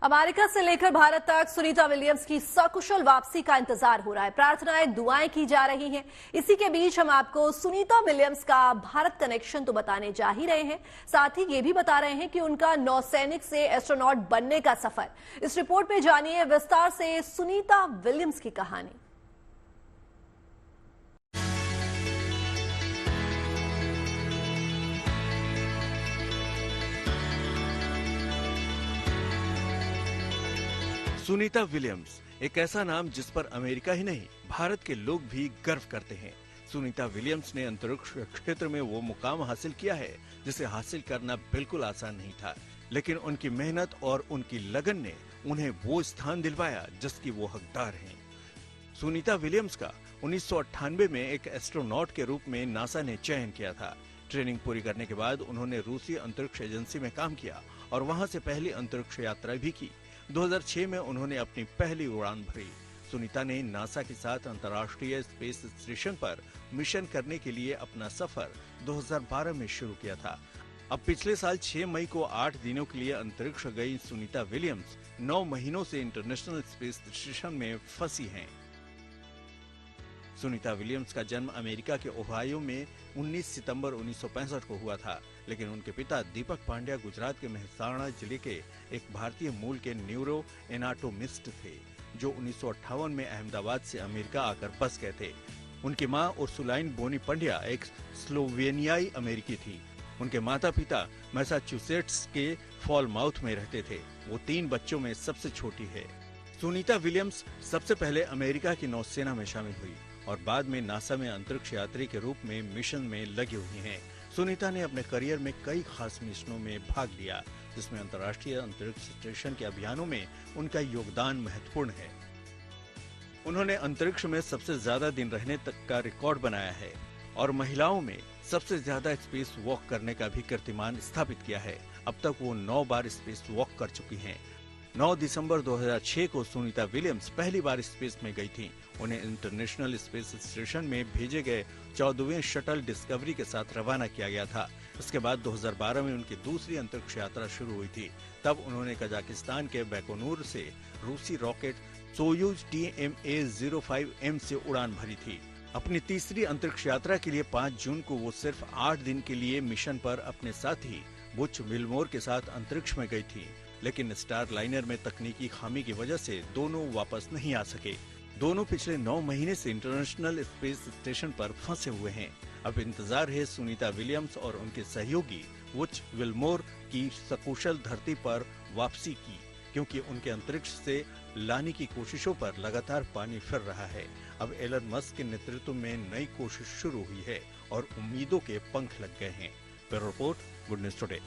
America से लेकर भारत तक सुनीता विलियम्स की सकुशल वापसी का इंतजार हो रहा है। प्रार्थनाएं, दुआएं की जा रही हैं। इसी के बीच हम आपको सुनीता विलियम्स का भारत कनेक्शन तो बताने जा ही रहे हैं, साथ ही ये भी बता रहे हैं कि उनका नौसैनिक से एस्ट्रोनॉट बनने का सफर। इस रिपोर्ट में जानिए विस्तार से सुनीता विलियम्स की कहानी। सुनीता विलियम्स एक ऐसा नाम जिस पर अमेरिका ही नहीं भारत के लोग भी गर्व करते हैं। सुनीता विलियम्स ने अंतरिक्ष क्षेत्र में वो मुकाम हासिल किया है जिसे हासिल करना बिल्कुल आसान नहीं था, लेकिन उनकी मेहनत और उनकी लगन ने उन्हें वो स्थान दिलवाया जिसकी वो हकदार हैं। सुनीता विलियम्स का 1998 में एक एस्ट्रोनॉट के रूप में नासा ने चयन किया था। ट्रेनिंग पूरी करने के बाद उन्होंने रूसी अंतरिक्ष एजेंसी में काम किया और वहां से पहली अंतरिक्ष यात्रा भी की। 2006 में उन्होंने अपनी पहली उड़ान भरी। सुनीता ने नासा के साथ अंतर्राष्ट्रीय स्पेस स्टेशन पर मिशन करने के लिए अपना सफर 2012 में शुरू किया था। अब पिछले साल 6 मई को 8 दिनों के लिए अंतरिक्ष गई सुनीता विलियम्स 9 महीनों से इंटरनेशनल स्पेस स्टेशन में फंसी हैं। सुनीता विलियम्स का जन्म अमेरिका के ओहायो में 19 सितंबर 1965 को हुआ था, लेकिन उनके पिता दीपक पांड्या गुजरात के मेहसाणा जिले के एक भारतीय मूल के न्यूरो एनाटोमिस्ट थे, जो 1958 में अहमदाबाद से अमेरिका आकर बस गए थे। उनकी मां उर्सुलाइन बोनी पंड्या एक स्लोवेनियाई अमेरिकी थी। उनके माता पिता मैसाचुसेट्स के फॉलमाउथ में रहते थे। वो 3 बच्चों में सबसे छोटी है। सुनीता विलियम्स सबसे पहले अमेरिका की नौसेना में शामिल हुई और बाद में नासा में अंतरिक्ष यात्री के रूप में मिशन में लगी हुई हैं। सुनीता ने अपने करियर में कई खास मिशनों में भाग लिया, जिसमें अंतर्राष्ट्रीय अंतरिक्ष स्टेशन के अभियानों में उनका योगदान महत्वपूर्ण है। उन्होंने अंतरिक्ष में सबसे ज्यादा दिन रहने तक का रिकॉर्ड बनाया है और महिलाओं में सबसे ज्यादा स्पेस वॉक करने का भी कीर्तिमान स्थापित किया है। अब तक वो 9 बार स्पेस वॉक कर चुकी हैं। 9 दिसंबर 2006 को सुनीता विलियम्स पहली बार स्पेस में गई थी। उन्हें इंटरनेशनल स्पेस स्टेशन में भेजे गए 14वें शटल डिस्कवरी के साथ रवाना किया गया था। इसके बाद 2012 में उनकी दूसरी अंतरिक्ष यात्रा शुरू हुई थी। तब उन्होंने कजाकिस्तान के बैकोनूर से रूसी रॉकेट सोयूज TMA-05M से उड़ान भरी थी। अपनी तीसरी अंतरिक्ष यात्रा के लिए 5 जून को वो सिर्फ 8 दिन के लिए मिशन पर अपने साथी बुच विल्मोर के साथ अंतरिक्ष में गई थी, लेकिन स्टार लाइनर में तकनीकी खामी की वजह से दोनों वापस नहीं आ सके। दोनों पिछले 9 महीने से इंटरनेशनल स्पेस स्टेशन पर फंसे हुए हैं। अब इंतजार है सुनीता विलियम्स और उनके सहयोगी बुच विल्मोर की सकुशल धरती पर वापसी की, क्योंकि उनके अंतरिक्ष से लाने की कोशिशों पर लगातार पानी फिर रहा है। अब एलन मस्क के नेतृत्व में नई कोशिश शुरू हुई है और उम्मीदों के पंख लग गए हैं। Bureau report, good news today.